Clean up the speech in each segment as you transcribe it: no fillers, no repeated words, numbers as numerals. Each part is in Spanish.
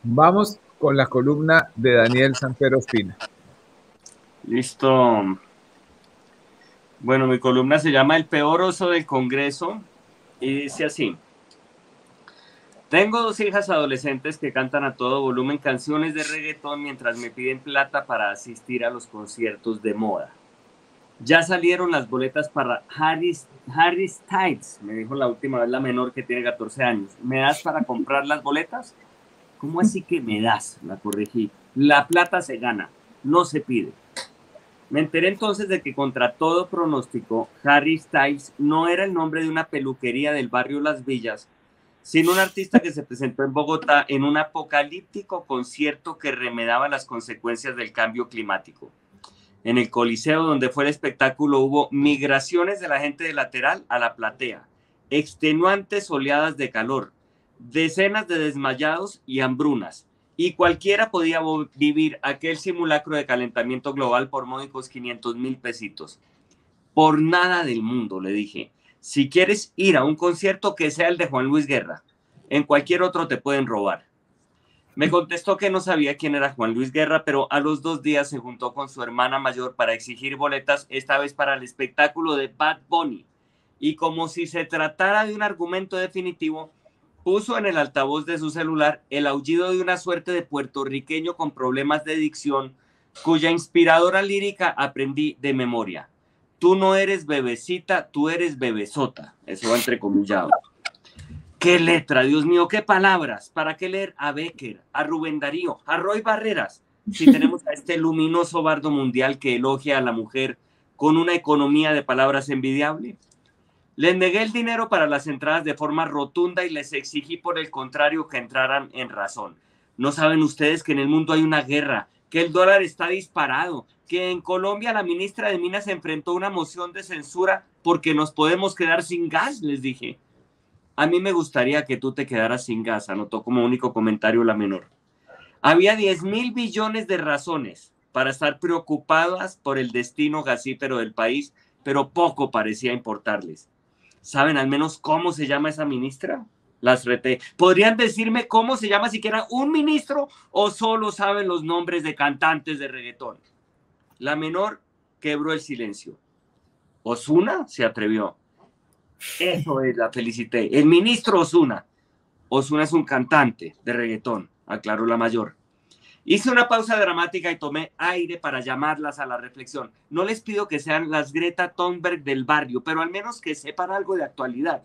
Vamos con la columna de Daniel Santero Espina. Listo. Bueno, mi columna se llama El peor oso del Congreso y dice así. Tengo dos hijas adolescentes que cantan a todo volumen canciones de reggaetón mientras me piden plata para asistir a los conciertos de moda. Ya salieron las boletas para Harry Styles, me dijo la última vez la menor que tiene 14 años. ¿Me das para comprar las boletas? ¿Cómo así que me das? La corregí. La plata se gana, no se pide. Me enteré entonces de que contra todo pronóstico, Harry Styles no era el nombre de una peluquería del barrio Las Villas, sino un artista que se presentó en Bogotá en un apocalíptico concierto que remedaba las consecuencias del cambio climático. En el Coliseo donde fue el espectáculo hubo migraciones de la gente de lateral a la platea, extenuantes oleadas de calor, decenas de desmayados y hambrunas, y cualquiera podía vivir aquel simulacro de calentamiento global por módicos 500,000 pesitos. Por nada del mundo, le dije. Si quieres ir a un concierto, que sea el de Juan Luis Guerra. En cualquier otro te pueden robar. Me contestó que no sabía quién era Juan Luis Guerra, pero a los 2 días se juntó con su hermana mayor para exigir boletas, esta vez para el espectáculo de Bad Bunny. Y como si se tratara de un argumento definitivo, puso en el altavoz de su celular el aullido de una suerte de puertorriqueño con problemas de dicción, cuya inspiradora lírica aprendí de memoria. Tú no eres bebecita, tú eres bebesota. Eso va entrecomillado. ¡Qué letra, Dios mío, qué palabras! ¿Para qué leer a Becker, a Rubén Darío, a Roy Barreras, si tenemos a este luminoso bardo mundial que elogia a la mujer con una economía de palabras envidiable? Les negué el dinero para las entradas de forma rotunda y les exigí por el contrario que entraran en razón. ¿No saben ustedes que en el mundo hay una guerra, que el dólar está disparado, que en Colombia la ministra de Minas enfrentó una moción de censura porque nos podemos quedar sin gas? Les dije. A mí me gustaría que tú te quedaras sin gas, anotó como único comentario la menor. Había 10,000 billones de razones para estar preocupadas por el destino gasífero del país, pero poco parecía importarles. ¿Saben al menos cómo se llama esa ministra? Las reté. ¿Podrían decirme cómo se llama siquiera un ministro o solo saben los nombres de cantantes de reggaetón? La menor quebró el silencio. ¿Ozuna? Se atrevió. Eso es, la felicité. El ministro Ozuna. Ozuna es un cantante de reggaetón, aclaró la mayor. Hice una pausa dramática y tomé aire para llamarlas a la reflexión. No les pido que sean las Greta Thunberg del barrio, pero al menos que sepan algo de actualidad.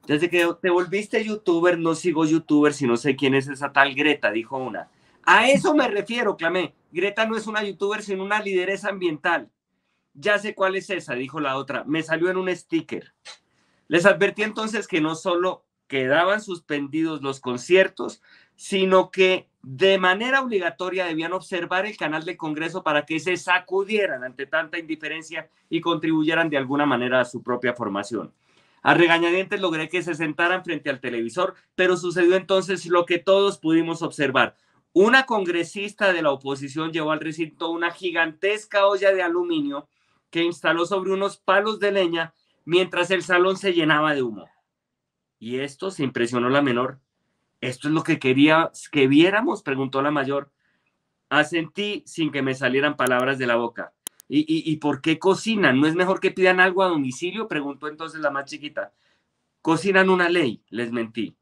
Desde que te volviste youtuber, no sigo youtubers y no sé quién es esa tal Greta, dijo una. A eso me refiero, clamé. Greta no es una youtuber, sino una lideresa ambiental. Ya sé cuál es esa, dijo la otra. Me salió en un sticker. Les advertí entonces que no solo quedaban suspendidos los conciertos, sino que de manera obligatoria debían observar el canal del Congreso para que se sacudieran ante tanta indiferencia y contribuyeran de alguna manera a su propia formación. A regañadientes logré que se sentaran frente al televisor, pero sucedió entonces lo que todos pudimos observar. Una congresista de la oposición llevó al recinto una gigantesca olla de aluminio que instaló sobre unos palos de leña mientras el salón se llenaba de humo. ¿Y esto? Se impresionó la menor. ¿Esto es lo que quería que viéramos?, preguntó la mayor. Asentí sin que me salieran palabras de la boca. ¿Y por qué cocinan? ¿No es mejor que pidan algo a domicilio?, preguntó entonces la más chiquita. Cocinan una ley, les mentí.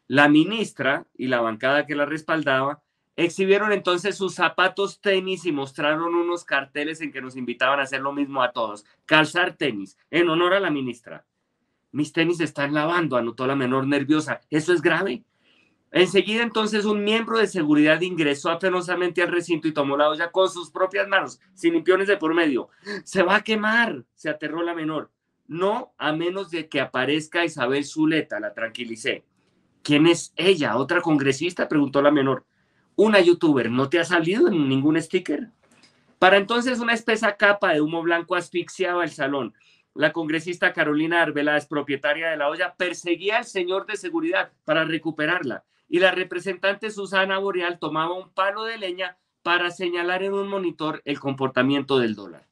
La ministra y la bancada que la respaldaba exhibieron entonces sus zapatos tenis y mostraron unos carteles en que nos invitaban a hacer lo mismo a todos. Calzar tenis, en honor a la ministra. Mis tenis se están lavando, anotó la menor nerviosa. ¿Eso es grave? Enseguida entonces un miembro de seguridad ingresó apenosamente al recinto y tomó la olla con sus propias manos, sin limpiones de por medio. ¡Se va a quemar!, se aterró la menor. No, a menos de que aparezca Isabel Zuleta, la tranquilicé. ¿Quién es ella? ¿Otra congresista?, preguntó la menor. Una youtuber. ¿No te ha salido en ningún sticker? Para entonces una espesa capa de humo blanco asfixiaba el salón. La congresista Carolina Arbeláez, propietaria de la olla, perseguía al señor de seguridad para recuperarla, y la representante Susana Boreal tomaba un palo de leña para señalar en un monitor el comportamiento del dólar.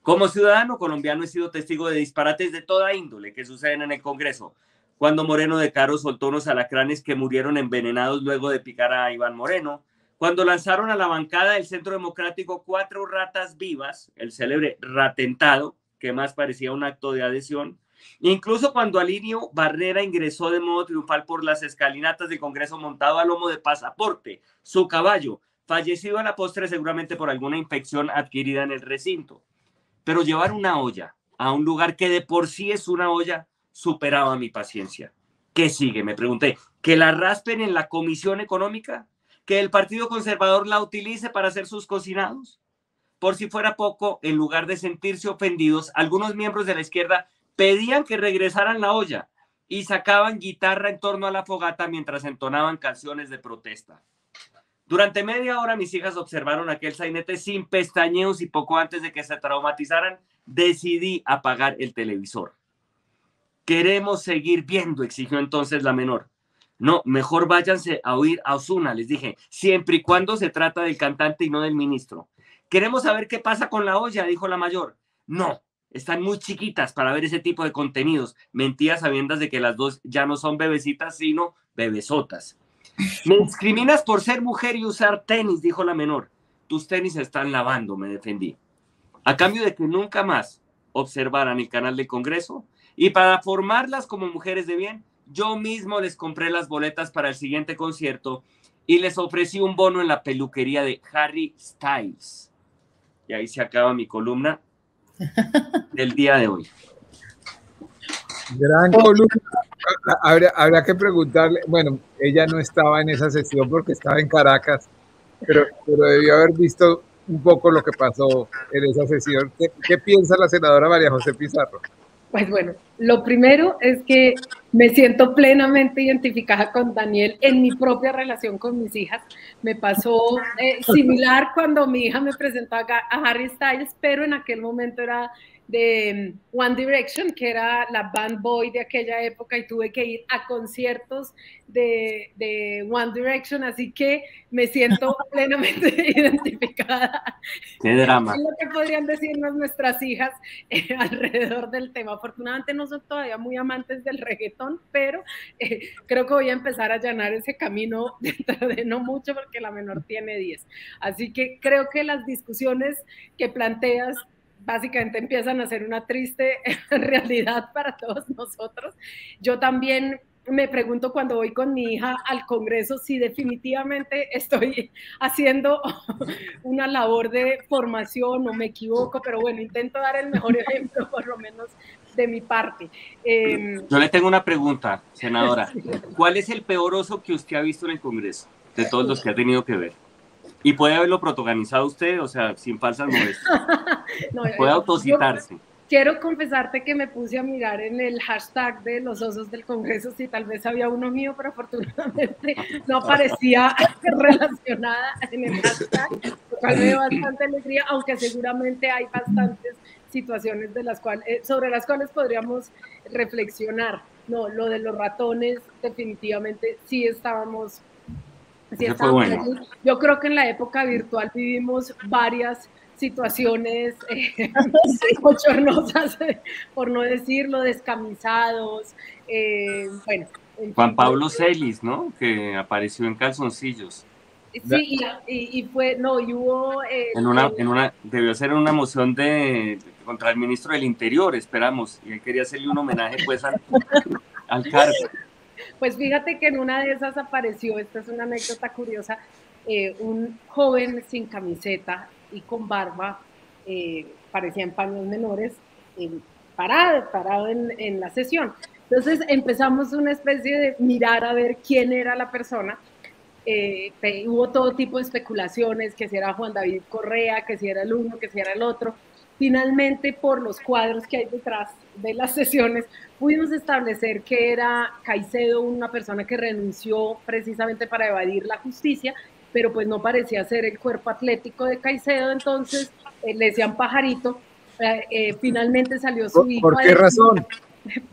Como ciudadano colombiano he sido testigo de disparates de toda índole que suceden en el Congreso. cuando Moreno de Caro soltó unos alacranes que murieron envenenados luego de picar a Iván Moreno, cuando lanzaron a la bancada del Centro Democrático 4 ratas vivas, el célebre ratentado, que más parecía un acto de adhesión, incluso cuando Alinio Barrera ingresó de modo triunfal por las escalinatas del Congreso montado a lomo de Pasaporte, su caballo, fallecido a la postre seguramente por alguna infección adquirida en el recinto. Pero llevar una olla a un lugar que de por sí es una olla superaba mi paciencia. ¿Qué sigue? Me pregunté. ¿Que la raspen en la Comisión Económica? ¿Que el Partido Conservador la utilice para hacer sus cocinados? Por si fuera poco, en lugar de sentirse ofendidos, algunos miembros de la izquierda pedían que regresaran la olla y sacaban guitarra en torno a la fogata mientras entonaban canciones de protesta. Durante media hora mis hijas observaron aquel sainete sin pestañeos y poco antes de que se traumatizaran, decidí apagar el televisor. Queremos seguir viendo, exigió entonces la menor. No, mejor váyanse a oír a Ozuna, les dije, siempre y cuando se trata del cantante y no del ministro. Queremos saber qué pasa con la olla, dijo la mayor. No, están muy chiquitas para ver ese tipo de contenidos. Mentía sabiendas de que las dos ya no son bebecitas, sino bebesotas. Me discriminas por ser mujer y usar tenis, dijo la menor. Tus tenis se están lavando, me defendí. A cambio de que nunca más observaran el canal del Congreso y para formarlas como mujeres de bien, yo mismo les compré las boletas para el siguiente concierto y les ofrecí un bono en la peluquería de Harry Styles. Y ahí se acaba mi columna del día de hoy. Gran columna. Habrá que preguntarle, bueno, ella no estaba en esa sesión porque estaba en Caracas, pero debió haber visto un poco lo que pasó en esa sesión. ¿Qué piensa la senadora María José Pizarro? Pues bueno, lo primero es que me siento plenamente identificada con Daniel en mi propia relación con mis hijas. Me pasó similar cuando mi hija me presentó a Harry Styles, pero en aquel momento era de One Direction, que era la band boy de aquella época, y tuve que ir a conciertos de One Direction, así que me siento plenamente identificada. ¡Qué drama! Es lo que podrían decirnos nuestras hijas alrededor del tema. Afortunadamente no son todavía muy amantes del reggaetón, pero creo que voy a empezar a allanar ese camino dentro de no mucho, porque la menor tiene 10. Así que creo que las discusiones que planteas básicamente empiezan a ser una triste realidad para todos nosotros. Yo también me pregunto cuando voy con mi hija al Congreso si definitivamente estoy haciendo una labor de formación o me equivoco, pero bueno, intento dar el mejor ejemplo por lo menos de mi parte. Yo le tengo una pregunta, senadora. ¿Cuál es el peor oso que usted ha visto en el Congreso de todos los que ha tenido que ver? Y puede haberlo protagonizado usted, o sea, sin falsas modestias. No, puede autocitarse. Quiero confesarte que me puse a mirar en el hashtag de los osos del Congreso si tal vez había uno mío, pero afortunadamente no aparecía relacionada en el hashtag, lo cual me dio bastante alegría, aunque seguramente hay bastantes situaciones sobre las cuales podríamos reflexionar. No, lo de los ratones definitivamente sí estábamos... Sí, bueno. Yo creo que en la época virtual vivimos varias situaciones bochornosas, por no decirlo, descamisados. Bueno, Juan Pablo Celis, ¿no? Que apareció en calzoncillos. Sí, y fue, no, y hubo... debió ser una moción contra el ministro del Interior, esperamos, y él quería hacerle un homenaje pues al cargo. Pues fíjate que en una de esas apareció, esta es una anécdota curiosa, un joven sin camiseta y con barba, parecían paños menores, parado en la sesión. Entonces empezamos una especie de mirar a ver quién era la persona. Hubo todo tipo de especulaciones, que si era Juan David Correa, que si era el uno, que si era el otro. Finalmente, por los cuadros que hay detrás de las sesiones, pudimos establecer que era Caicedo, una persona que renunció precisamente para evadir la justicia, pero pues no parecía ser el cuerpo atlético de Caicedo, entonces le decían Pajarito. Finalmente salió su hijo. ¿Por qué razón?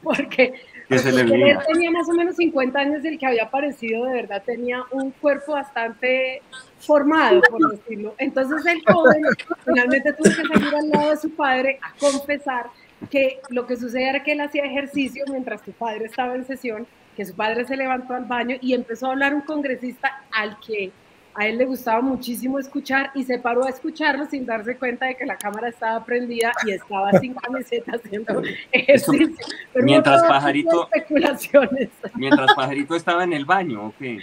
Porque él tenía más o menos 50 años, el que había aparecido de verdad tenía un cuerpo bastante formado, por decirlo. Entonces el joven finalmente tuvo que salir al lado de su padre a confesar que lo que sucede era que él hacía ejercicio mientras tu padre estaba en sesión, que su padre se levantó al baño y empezó a hablar un congresista al que a él le gustaba muchísimo escuchar y se paró a escucharlo sin darse cuenta de que la cámara estaba prendida y estaba sin camiseta haciendo ejercicio. Pero mientras Pajarito, especulaciones. Mientras Pajarito estaba en el baño, ¿o qué?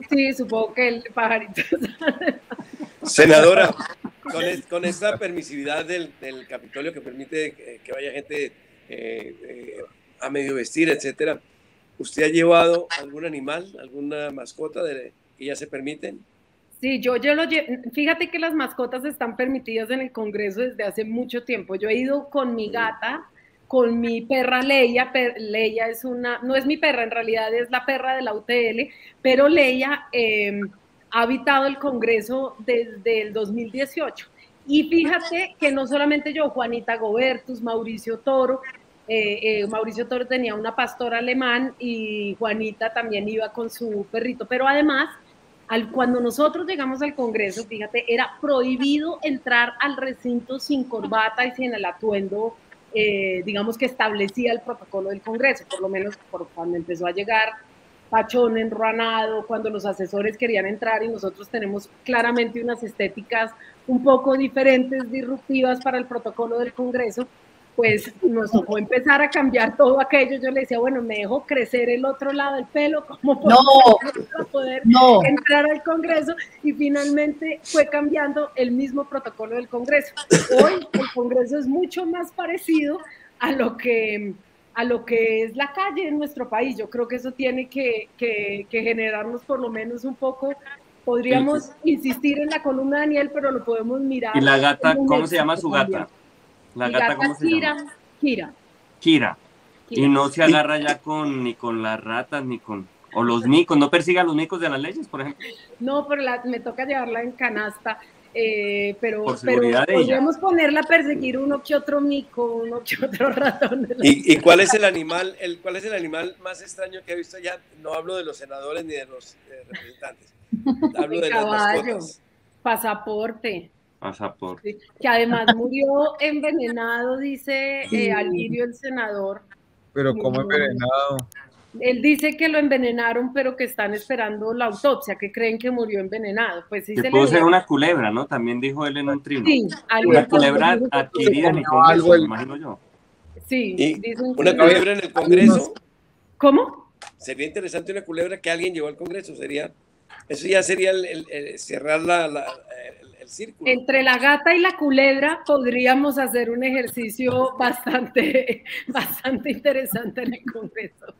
Sí, supongo que el Pajarito. Senadora, con esta permisividad del Capitolio que permite que vaya gente a medio vestir, etcétera, ¿usted ha llevado algún animal, alguna mascota que ya se permiten? Sí, yo lo llevo. Fíjate que las mascotas están permitidas en el Congreso desde hace mucho tiempo. Yo he ido con mi gata, con mi perra Leia. Leia es no es mi perra, en realidad es la perra de la UTL, pero Leia ha habitado el Congreso desde el 2018. Y fíjate que no solamente yo, Juanita Gobertus, Mauricio Toro, Mauricio Toro tenía una pastora alemán y Juanita también iba con su perrito, pero además, cuando nosotros llegamos al Congreso, fíjate, era prohibido entrar al recinto sin corbata y sin el atuendo, digamos, que establecía el protocolo del Congreso, por lo menos cuando empezó a llegar Pachón enruanado, cuando los asesores querían entrar y nosotros tenemos claramente unas estéticas un poco diferentes, disruptivas para el protocolo del Congreso, pues nos tocó empezar a cambiar todo aquello. Yo le decía, bueno, me dejo crecer el otro lado del pelo, ¿cómo para poder entrar al Congreso? Y finalmente fue cambiando el mismo protocolo del Congreso. Hoy el Congreso es mucho más parecido a lo que es la calle en nuestro país. Yo creo que eso tiene que generarnos por lo menos un poco. Podríamos insistir en la columna de Daniel, pero lo podemos mirar. ¿Y la gata, cómo se llama su gata? La gata, ¿cómo se llama? Kira. Y no se agarra ya ni con las ratas, o los micos, ¿no persigue a los micos de las leyes, por ejemplo? No, pero me toca llevarla en canasta, pero podríamos ponerla a perseguir uno que otro mico, uno que otro ratón. ¿Y cuál es el animal más extraño que ha visto ya? No hablo de los senadores ni de los representantes, hablo de las mascotas. Pasaporte. Sí, que además murió envenenado, dice Alirio, el senador. Pero ¿cómo envenenado? Él dice que lo envenenaron, pero que están esperando la autopsia, que creen que murió envenenado. Pues sí, que pudo ser una culebra, ¿no? También dijo él en un trino. Sí, una culebra adquirida en el Congreso, me imagino yo. Sí. ¿Y una culebra en el Congreso? ¿Cómo? Sería interesante una culebra que alguien llevó al Congreso. Eso ya sería cerrar el círculo. Entre la gata y la culebra podríamos hacer un ejercicio bastante interesante en el Congreso.